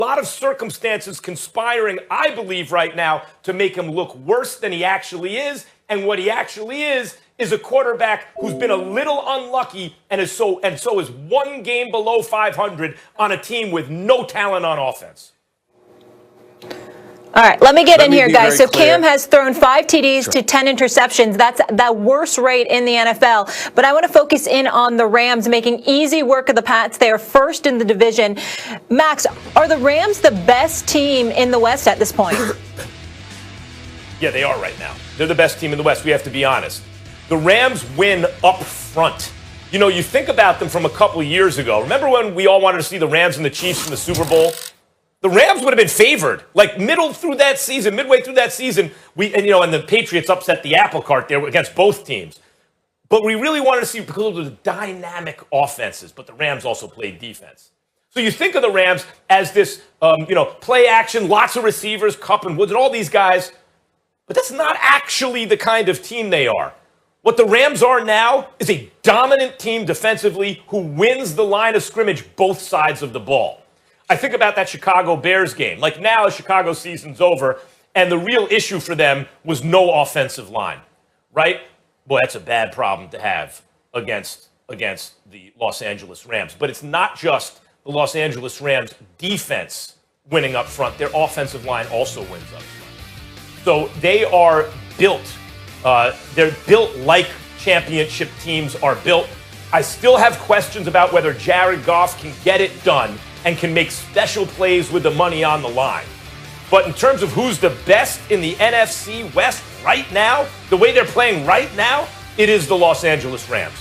A lot of circumstances conspiring, I believe, right now to make him look worse than he actually is. And what he actually is a quarterback who's been a little unlucky and so is one game below 500 on a team with no talent on offense. All right, let me get in here, guys. So Cam has thrown 5 TDs to 10 interceptions. That's the worst rate in the NFL. But I want to focus in on the Rams making easy work of the Pats. They are first in the division. Max, are the Rams the best team in the West at this point? Yeah, they are right now. They're the best team in the West. We have to be honest. The Rams win up front. You know, you think about them from a couple of years ago. Remember when we all wanted to see the Rams and the Chiefs in the Super Bowl? The Rams would have been favored, like midway through that season, and the Patriots upset the apple cart there against both teams. But we really wanted to see because of the dynamic offenses, but the Rams also played defense. So you think of the Rams as this, play action, lots of receivers, Kupp and Woods and all these guys, but that's not actually the kind of team they are. What the Rams are now is a dominant team defensively who wins the line of scrimmage both sides of the ball. I think about that Chicago Bears game. Like now, Chicago season's over, and the real issue for them was no offensive line, right? Boy, that's a bad problem to have against the Los Angeles Rams. But it's not just the Los Angeles Rams defense winning up front. Their offensive line also wins up front. So they are built. They're built like championship teams are built. I still have questions about whether Jared Goff can get it done and can make special plays with the money on the line. But in terms of who's the best in the NFC West right now, the way they're playing right now, it is the Los Angeles Rams.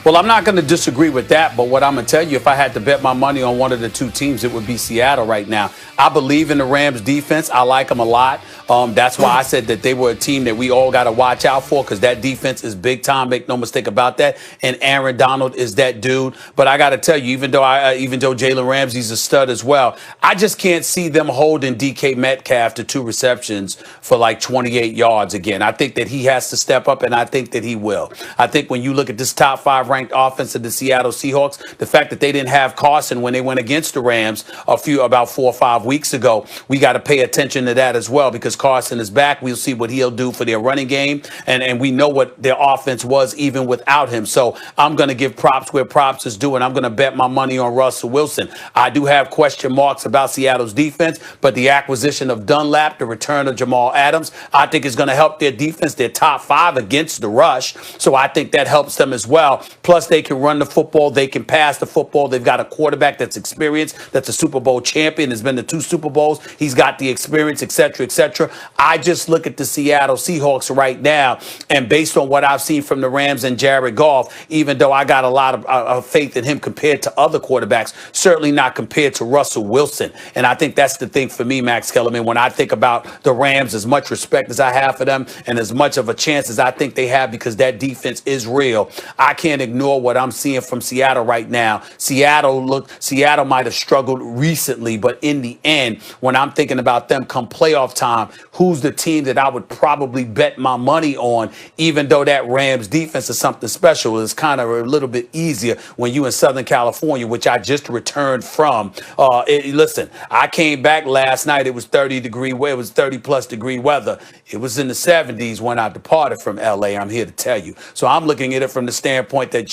Well, I'm not going to disagree with that, but what I'm going to tell you, if I had to bet my money on one of the two teams, it would be Seattle right now. I believe in the Rams defense. I like them a lot. That's why I said that they were a team that we all got to watch out for, because that defense is big time. Make no mistake about that. And Aaron Donald is that dude. But I got to tell you, even though Jalen Ramsey's a stud as well, I just can't see them holding DK Metcalf to 2 receptions for like 28 yards again. I think that he has to step up, and I think that he will. I think when you look at this top 5 ranked offense of the Seattle Seahawks, the fact that they didn't have Carson when they went against the Rams about 4 or 5 weeks ago, we got to pay attention to that as well, because Carson is back. We'll see what he'll do for their running game, and we know what their offense was even without him. So I'm going to give props where props is due, and I'm going to bet my money on Russell Wilson. I do have question marks about Seattle's defense, but the acquisition of Dunlap, the return of Jamal Adams, I think is going to help their defense. They're top 5 against the rush, so I think that helps them as well. Plus, they can run the football. They can pass the football. They've got a quarterback that's experienced, that's a Super Bowl champion, has been to 2 Super Bowls. He's got the experience, et cetera, et cetera. I just look at the Seattle Seahawks right now, and based on what I've seen from the Rams and Jared Goff, even though I got a lot of faith in him compared to other quarterbacks, certainly not compared to Russell Wilson. And I think that's the thing for me, Max Kellerman, when I think about the Rams, as much respect as I have for them and as much of a chance as I think they have, because that defense is real, I can't ignore what I'm seeing from Seattle right now. Seattle might have struggled recently, but in the end, when I'm thinking about them come playoff time, who's the team that I would probably bet my money on, even though that Rams defense is something special? It's kind of a little bit easier when you in Southern California, which I just returned from. Listen, I came back last night. It was 30 plus degree weather. It was in the 70s when I departed from LA, I'm here to tell you. So I'm looking at it from the standpoint that,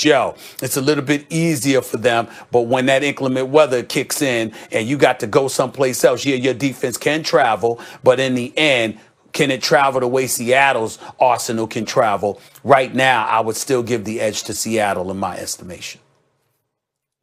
it's a little bit easier for them, but when that inclement weather kicks in and you got to go someplace else, your defense can travel, but in the end, can it travel the way Seattle's arsenal can travel? Right now, I would still give the edge to Seattle in my estimation.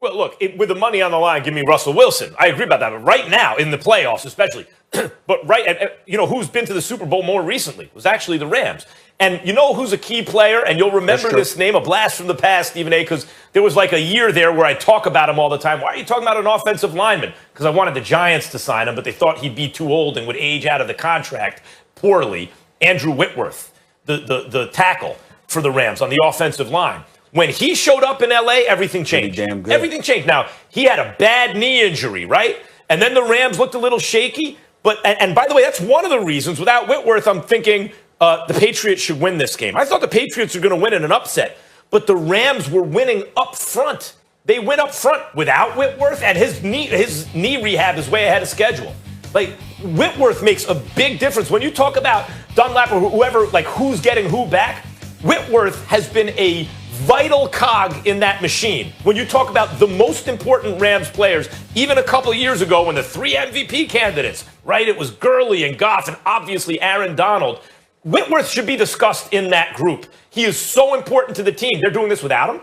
Well, look, with the money on the line, give me Russell Wilson. I agree about that. But right now, in the playoffs especially, who's been to the Super Bowl more recently was actually the Rams. And you know who's a key player? And you'll remember this name, a blast from the past, Stephen A., because there was like a year there where I talk about him all the time. Why are you talking about an offensive lineman? Because I wanted the Giants to sign him, but they thought he'd be too old and would age out of the contract poorly. Andrew Whitworth, the tackle for the Rams on the offensive line. When he showed up in L.A., everything changed. Damn good. Everything changed. Now, he had a bad knee injury, right? And then the Rams looked a little shaky. And by the way, that's one of the reasons. Without Whitworth, I'm thinking the Patriots should win this game. I thought the Patriots were going to win in an upset. But the Rams were winning up front. They win up front without Whitworth, and his knee rehab is way ahead of schedule. Like, Whitworth makes a big difference. When you talk about Dunlap or whoever, like who's getting who back, Whitworth has been a vital cog in that machine. When you talk about the most important Rams players, even a couple of years ago when the 3 MVP candidates, right, it was Gurley and Goff and obviously Aaron Donald, Whitworth should be discussed in that group. He is so important to the team. They're doing this without him.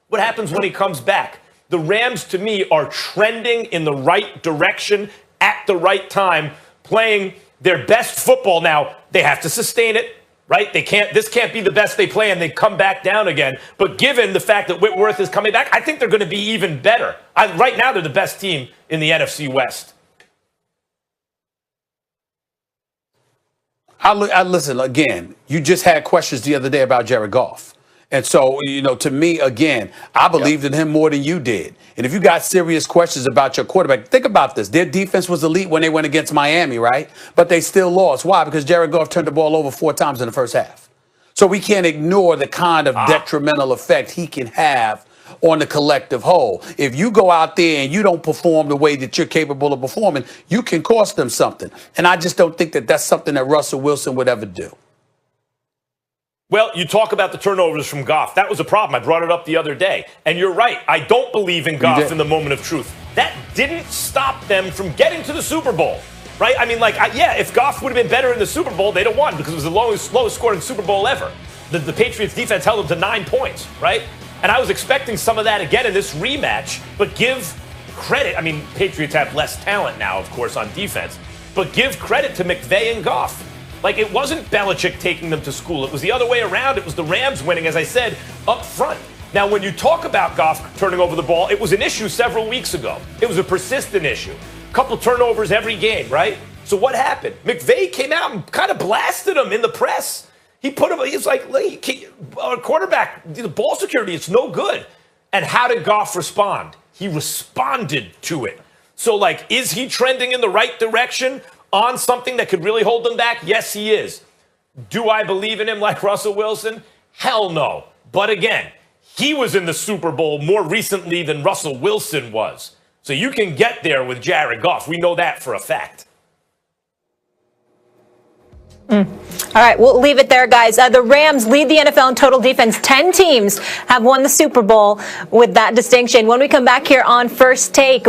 What happens when he comes back? The Rams, to me, are trending in the right direction at the right time, playing their best football. Now, they have to sustain it, right? This can't be the best they play and they come back down again. But given the fact that Whitworth is coming back, I think they're going to be even better. Right now, they're the best team in the NFC West. I listen, again, you just had questions the other day about Jared Goff. And so, to me, again, I believed in him more than you did. And if you got serious questions about your quarterback, think about this. Their defense was elite when they went against Miami, right? But they still lost. Why? Because Jared Goff turned the ball over 4 times in the first half. So we can't ignore the kind of detrimental effect he can have on the collective whole. If you go out there and you don't perform the way that you're capable of performing, you can cost them something. And I just don't think that that's something that Russell Wilson would ever do. Well, you talk about the turnovers from Goff. That was a problem. I brought it up the other day. And you're right. I don't believe in Goff in the moment of truth. That didn't stop them from getting to the Super Bowl, right? I mean, if Goff would have been better in the Super Bowl, they'd have won because it was the lowest scoring Super Bowl ever. The Patriots defense held them to 9 points, right? And I was expecting some of that again in this rematch, but give credit. I mean, Patriots have less talent now, of course, on defense, but give credit to McVay and Goff. Like, it wasn't Belichick taking them to school. It was the other way around. It was the Rams winning, as I said, up front. Now, when you talk about Goff turning over the ball, it was an issue several weeks ago. It was a persistent issue. A couple turnovers every game, right? So what happened? McVay came out and kind of blasted him in the press. He was like, our quarterback, the ball security, it's no good. And how did Goff respond? He responded to it. So, is he trending in the right direction on something that could really hold them back? Yes, he is. Do I believe in him like Russell Wilson? Hell no. But again, he was in the Super Bowl more recently than Russell Wilson was. So you can get there with Jared Goff. We know that for a fact. All right, we'll leave it there, guys. The Rams lead the NFL in total defense. 10 teams have won the Super Bowl with that distinction. When we come back here on First Take,